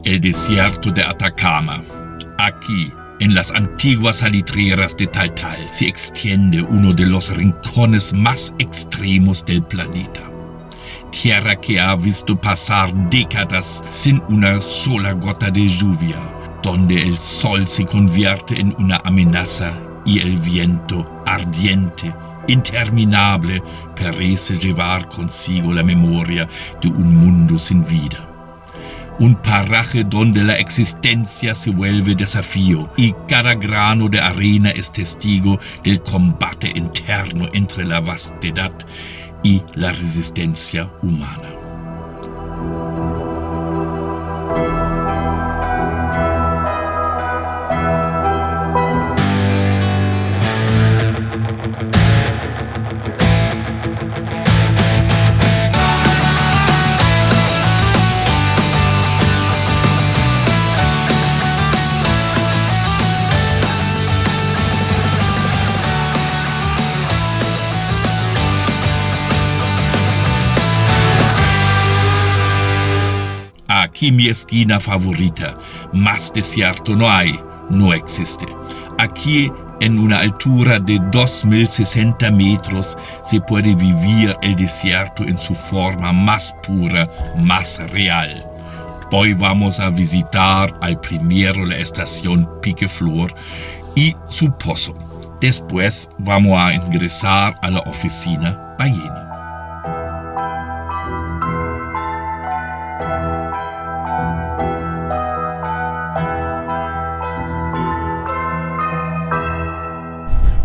El desierto de Atacama. Aquí, en las antiguas salitreras de Taltal, se extiende uno de los rincones más extremos del planeta. Tierra que ha visto pasar décadas sin una sola gota de lluvia, donde el sol se convierte en una amenaza y el viento ardiente, interminable, parece llevar consigo la memoria de un mundo sin vida. Un paraje donde la existencia se vuelve desafío y cada grano de arena es testigo del combate interno entre la vastedad y la resistencia humana. Aquí mi esquina favorita. Más desierto no hay, no existe. Aquí, en una altura de 2060 metros, se puede vivir el desierto en su forma más pura, más real. Hoy vamos a visitar al primero la estación Piqueflor y su pozo. Después vamos a ingresar a la oficina Ballena.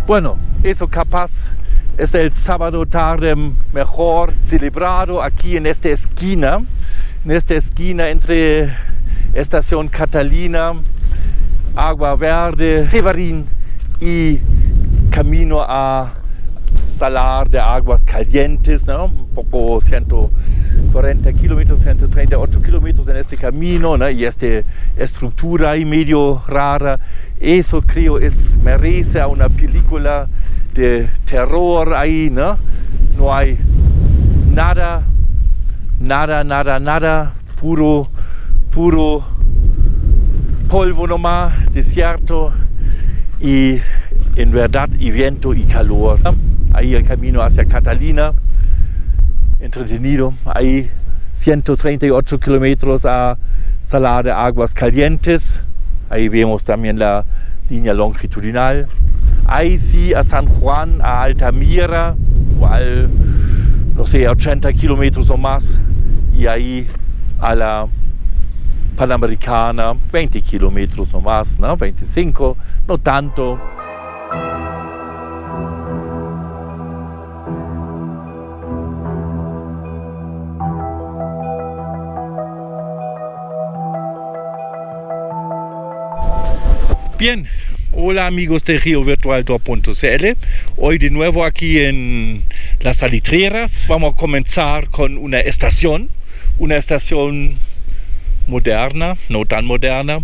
Bueno, eso capaz es el sábado tarde mejor celebrado aquí en esta esquina entre Estación Catalina, Agua Verde, Severín y camino a Salar de Aguas Calientes, ¿no? Un poco 140 kilómetros, 138 kilómetros en este camino, ¿no? Y esta estructura ahí medio rara, eso creo merece a una película de terror ahí, ¿no? No hay nada, puro polvo nomás, desierto y en verdad y viento y calor. Ahí el camino hacia Catalina, entretenido, ahí 138 kilómetros a Salar de Aguas Calientes, ahí vemos también la línea longitudinal. Ahí sí a San Juan, a Altamira, igual, no sé, 80 kilómetros o más, y ahí a la Panamericana, 20 kilómetros no más, ¿no? 25, no tanto. Bien, hola amigos de RioVirtual2.cl. Hoy de nuevo aquí en las Salitreras. Vamos a comenzar con una estación moderna, no tan moderna,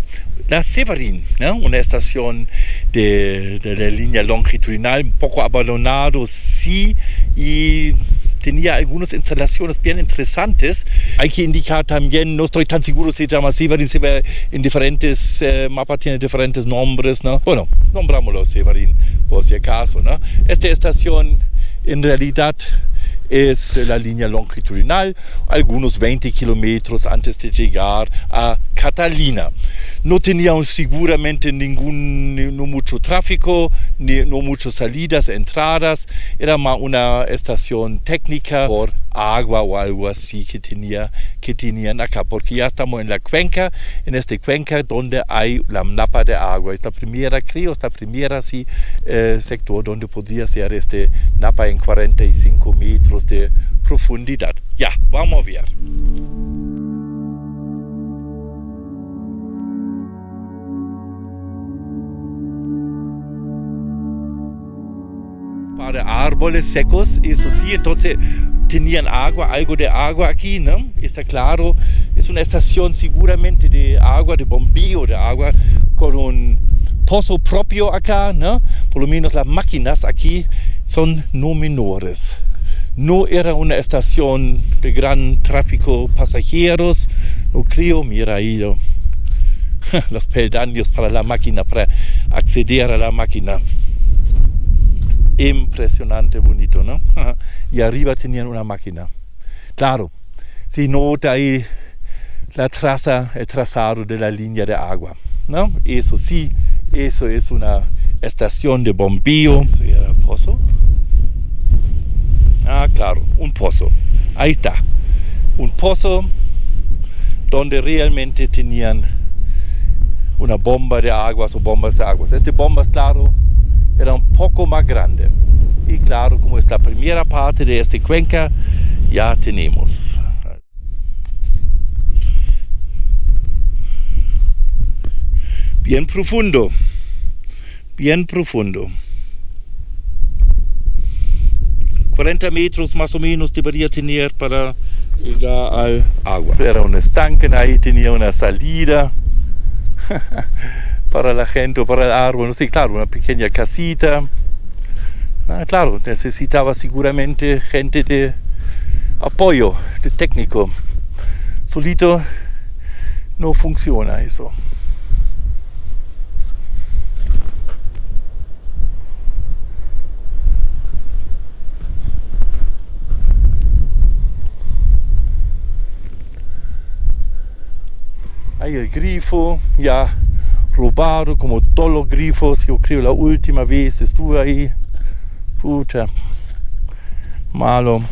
la Severín, ¿no? Una estación de la línea longitudinal, un poco abandonado, sí, y tenía algunas instalaciones bien interesantes. Hay que indicar también, no estoy tan seguro si se llama Severín, se ve en diferentes mapas, tiene diferentes nombres, ¿no? Bueno, nombrámoslo Severín por si acaso, ¿no? Esta estación en realidad es de la línea longitudinal, algunos 20 kilómetros antes de llegar a Catalina. No teníamos seguramente no mucho tráfico, no muchas salidas, entradas. Era más una estación técnica por agua o algo así que tenían acá, porque ya estamos en esta cuenca donde hay la napa de agua. Esta primera sector donde podía ser este napa en 45 metros de profundidad. Ya, vamos a ver. Para árboles secos, eso sí, entonces tenían algo de agua aquí, ¿no? Está claro, es una estación seguramente de agua, de bombeo de agua, con un pozo propio acá, ¿no? Por lo menos las máquinas aquí son no menores. No era una estación de gran tráfico pasajeros, no creo, mira ahí los peldaños para la máquina, para acceder a la máquina. Impresionante, bonito, ¿no? Y arriba tenían una máquina. Claro, se nota ahí la traza, el trazado de la línea de agua, ¿no? Eso sí, eso es una estación de bombeo. ¿Eso era el pozo? Ah, claro, un pozo. Ahí está. Un pozo donde realmente tenían una bomba de aguas o bombas de aguas. Este bombas, claro, era un poco más grande. Y claro, como es la primera parte de esta cuenca, ya tenemos. Bien profundo. Bien profundo. 40 metros más o menos debería tener para llegar al agua. Era un estanque, ahí tenía una salida para la gente o para el árbol. No sé, claro, una pequeña casita. Claro, necesitaba seguramente gente de apoyo, de técnico. Solito no funciona eso. Ahí el grifo, ya robado como todos los grifos. Yo creo la última vez estuve ahí. Pucha, malo.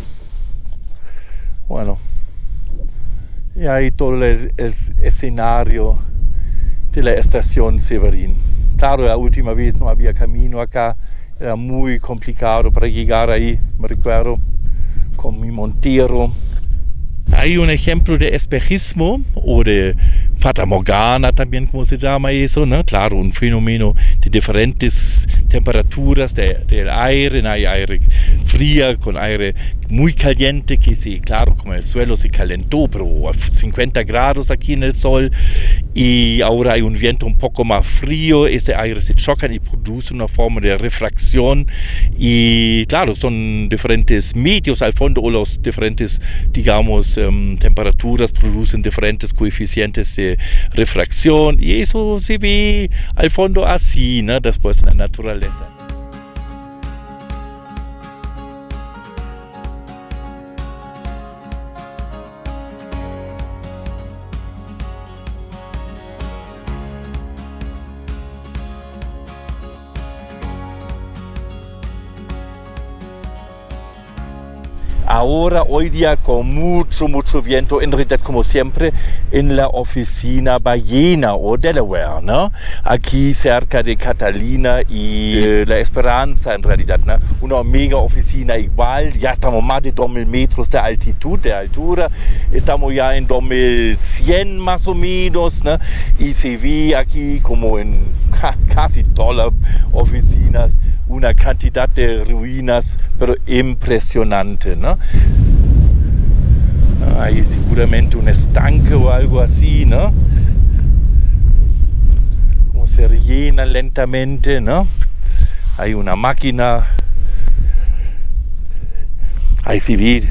Bueno, y ahí todo el escenario de la estación Severín. Claro, la última vez no había camino acá. Era muy complicado para llegar ahí, me recuerdo, con mi montero. Hay un ejemplo de espejismo o de fata morgana también, como se llama eso, ¿no? Claro, un fenómeno de diferentes temperaturas del aire, ¿no? Hay aire fría con aire muy caliente que claro, como el suelo se calentó, pero a 50 grados aquí en el sol, y ahora hay un viento un poco más frío, este aire se choca y produce una forma de refracción, y claro, son diferentes medios al fondo, o los diferentes, digamos, temperaturas producen diferentes coeficientes de refracción, y eso se ve al fondo así, ¿no? Después en la naturaleza. Ahora, hoy día, con mucho viento, en realidad, como siempre, en la oficina Ballena o Delaware, ¿no? Aquí cerca de Catalina y La Esperanza, en realidad, ¿no? Una mega oficina igual, ya estamos más de 2000 metros de altitud, de altura, estamos ya en 2100 más o menos, ¿no? Y se ve aquí, como en casi todas las oficinas, una cantidad de ruinas, pero impresionante, ¿no? Hay seguramente un estanque o algo así, ¿no? Como se rellena lentamente, ¿no? Hay una máquina. Ahí se ve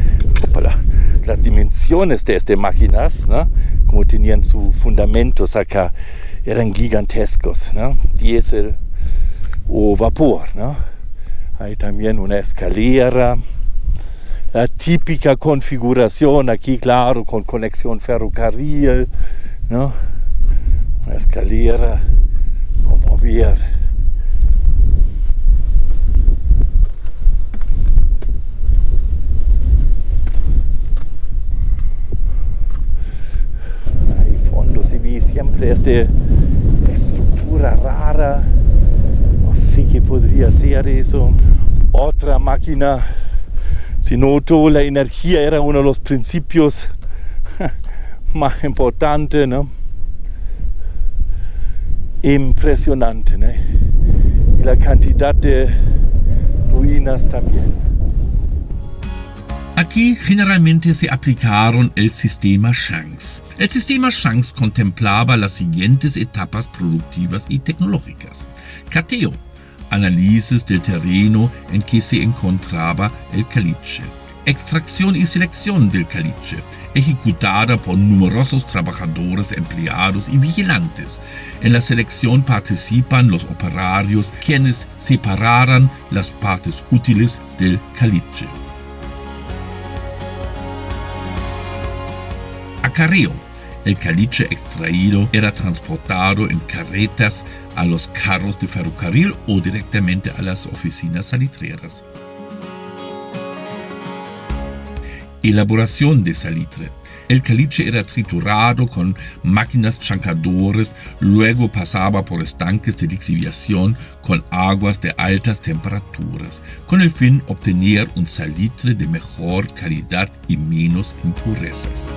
las dimensiones de estas máquinas, ¿no? Como tenían sus fundamentos acá, eran gigantescos, ¿no? Diésel o vapor, ¿no? Hay también una escalera, la típica configuración aquí, claro, con conexión ferrocarril, ¿no? Una escalera, como ver. Ahí fondo se ve siempre esta estructura rara. No sé qué podría ser eso. Otra máquina. Se notó, la energía era uno de los principios más importantes, ¿no? Impresionante, ¿no? Y la cantidad de ruinas también. Aquí generalmente se aplicaron el sistema Shanks. El sistema Shanks contemplaba las siguientes etapas productivas y tecnológicas. Cateo, análisis del terreno en que se encontraba el caliche. extracción y selección del caliche, ejecutada por numerosos trabajadores empleados y vigilantes. En la selección participan los operarios, quienes separarán las partes útiles del caliche. Acarreo. El caliche extraído era transportado en carretas a los carros de ferrocarril o directamente a las oficinas salitreras. Elaboración de salitre. El caliche era triturado con máquinas chancadores, luego pasaba por estanques de lixiviación con aguas de altas temperaturas, con el fin de obtener un salitre de mejor calidad y menos impurezas.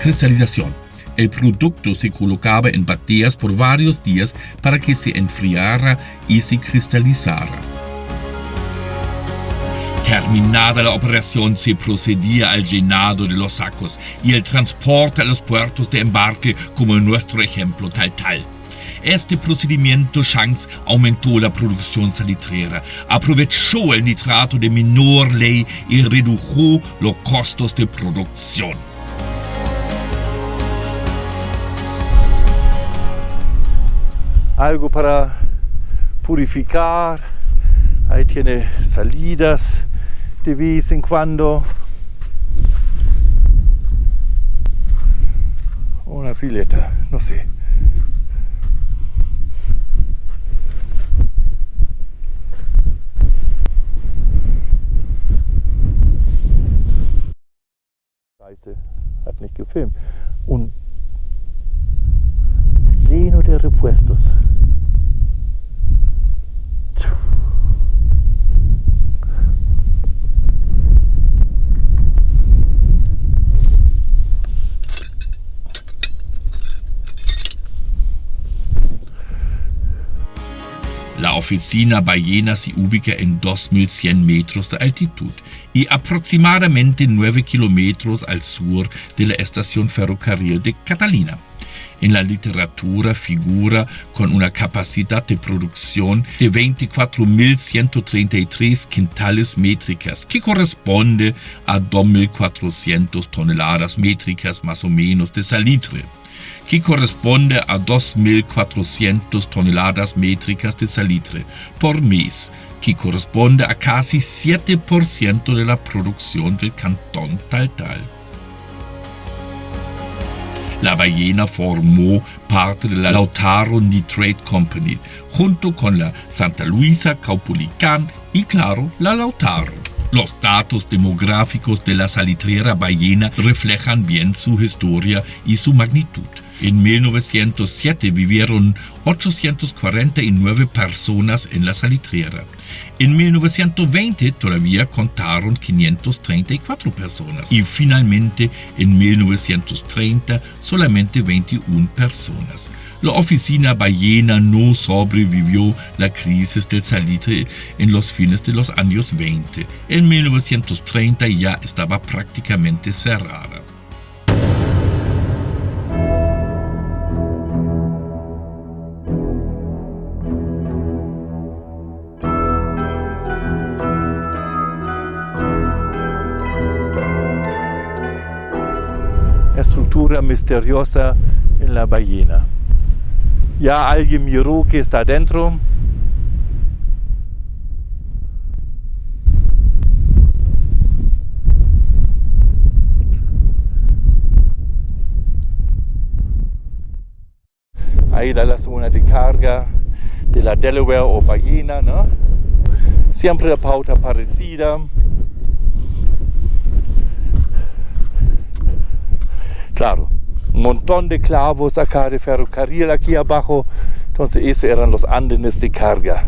Cristalización. El producto se colocaba en bateas por varios días para que se enfriara y se cristalizara. Terminada la operación, se procedía al llenado de los sacos y el transporte a los puertos de embarque, como en nuestro ejemplo Taltal. Este procedimiento Shanks aumentó la producción salitrera, aprovechó el nitrato de menor ley y redujo los costos de producción. Algo para purificar, ahí tiene salidas de vez en cuando. Una pileta, no sé. Scheiße, hat nicht gefilmt. Und lleno de repuestos. La oficina Ballena se ubica en 2.100 metros de altitud y aproximadamente 9 kilómetros al sur de la estación ferrocarril de Catalina. En la literatura figura con una capacidad de producción de 24.133 quintales métricas, que corresponde a 2.400 toneladas métricas más o menos de salitre, que corresponde a 2.400 toneladas métricas de salitre por mes, que corresponde a casi 7% de la producción del cantón Taltal. La Ballena formó parte de la Lautaro Nitrate Company, junto con la Santa Luisa, Caupolicán y, claro, la Lautaro. Los datos demográficos de la salitrera Ballena reflejan bien su historia y su magnitud. En 1907 vivieron 849 personas en la salitrera. En 1920 todavía contaron 534 personas y finalmente en 1930 solamente 21 personas. La oficina Ballena no sobrevivió la crisis del salitre en los fines de los años 20. En 1930 ya estaba prácticamente cerrada. Estructura misteriosa en la Ballena. Ya alguien miró que está dentro. Ahí la zona de carga de la Delaware o Ballena, ¿no? Siempre la pauta parecida. Claro, un montón de clavos acá de ferrocarril aquí abajo, entonces eso eran los andenes de carga.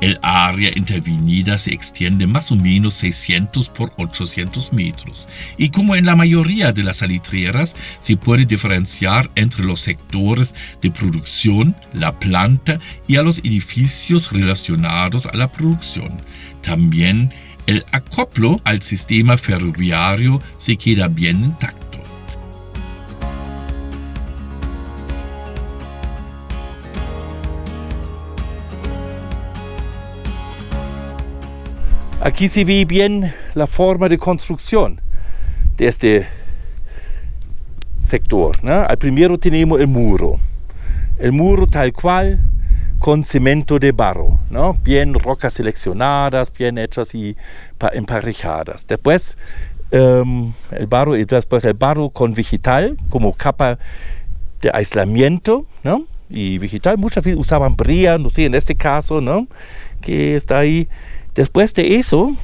El área intervenida se extiende más o menos 600 por 800 metros y como en la mayoría de las salitreras se puede diferenciar entre los sectores de producción, la planta y a los edificios relacionados a la producción. También el acoplo al sistema ferroviario se queda bien intacto. Aquí se ve bien la forma de construcción de este sector, ¿no? Al primero tenemos el muro tal cual, con cemento de barro, ¿no? Bien rocas seleccionadas, bien hechas y emparejadas. Después el barro con vegetal como capa de aislamiento, ¿no? Y vegetal, muchas veces usaban brea, no sé, en este caso, ¿no? Que está ahí. Después de eso,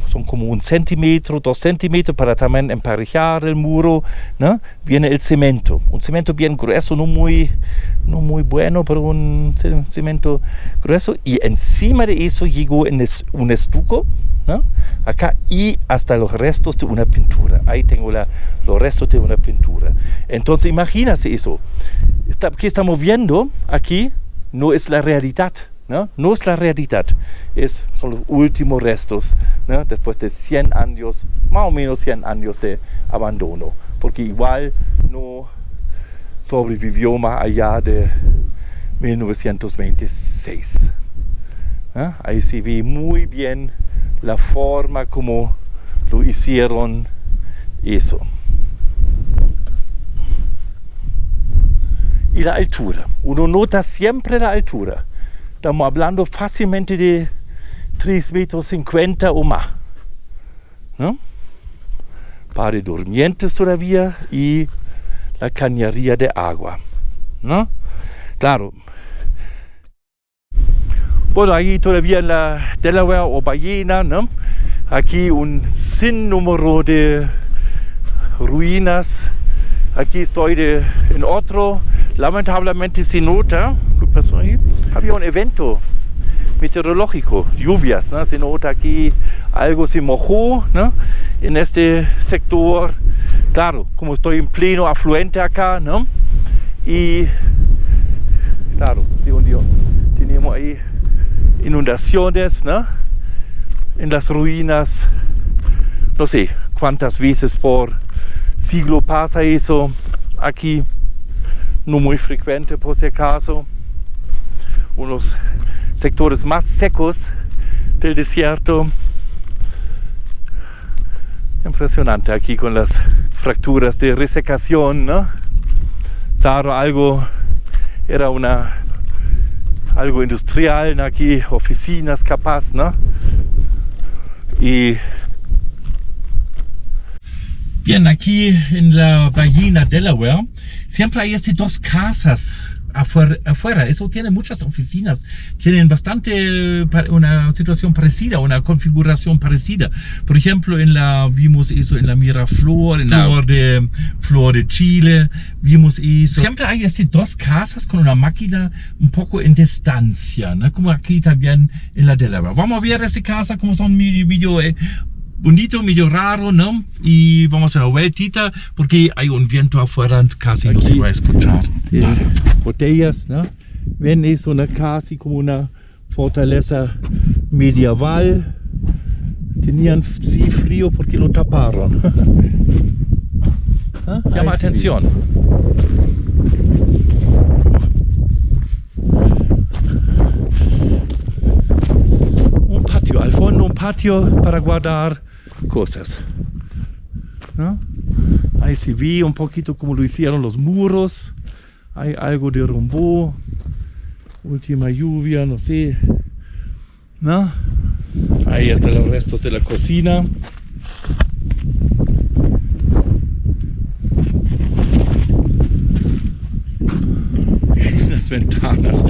son como 1 centímetro, 2 centímetros para también emparejar el muro, ¿no? Viene el cemento, un cemento bien grueso, no muy bueno, pero un cemento grueso. Y encima de eso llegó un estuco, ¿no? Acá, y hasta los restos de una pintura. Ahí tengo los restos de una pintura. Entonces imagínate eso. ¿Qué estamos viendo aquí? No es la realidad. No es la realidad, son los últimos restos, ¿no? Después de 100 años, más o menos 100 años de abandono, porque igual no sobrevivió más allá de 1926. ¿No? Ahí se ve muy bien la forma como lo hicieron eso. Y la altura, uno nota siempre la altura. Estamos hablando fácilmente de 3,50 metros o más, ¿no? Par de durmientes todavía y la cañería de agua, ¿no? Claro. Bueno, ahí todavía en la Delaware o Ballena, ¿no? Aquí un sinnúmero de ruinas. Aquí estoy en otro. Lamentablemente se nota, ¿qué pasó ahí? Había un evento meteorológico, lluvias, ¿no? Se nota aquí algo se mojó, ¿no? En este sector, claro, como estoy en pleno afluente acá, ¿no? Y claro, se hundió. Tenemos ahí inundaciones, ¿no? En las ruinas, no sé cuántas veces por siglo pasa eso aquí. No muy frecuente por si acaso, unos sectores más secos del desierto. Impresionante aquí con las fracturas de resecación, ¿no? Claro, algo industrial, ¿no? Aquí oficinas capaz, ¿no? Y bien, aquí en la Ballena Delaware siempre hay dos casas afuera. Eso tiene muchas oficinas. Tienen bastante una situación parecida, una configuración parecida. Por ejemplo, vimos eso en la Miraflor, en la Flor de Chile. Vimos eso. Siempre hay dos casas con una máquina un poco en distancia, ¿no? Como aquí también en la Delaware. Vamos a ver esta casa, como son medio bonito, medio raro, ¿no? Y vamos a dar una vueltita porque hay un viento afuera, casi aquí no se va a escuchar. Botellas, ¿no? Ven, es casi como una fortaleza medieval. Tenían sí frío porque lo taparon. ¿Ah? Llama atención. Un patio, al fondo un patio para guardar cosas, ¿no? Ahí se ve un poquito como lo hicieron los muros. Hay algo derrumbó, última lluvia, no sé, ¿no? Ahí están los restos de la cocina. Las ventanas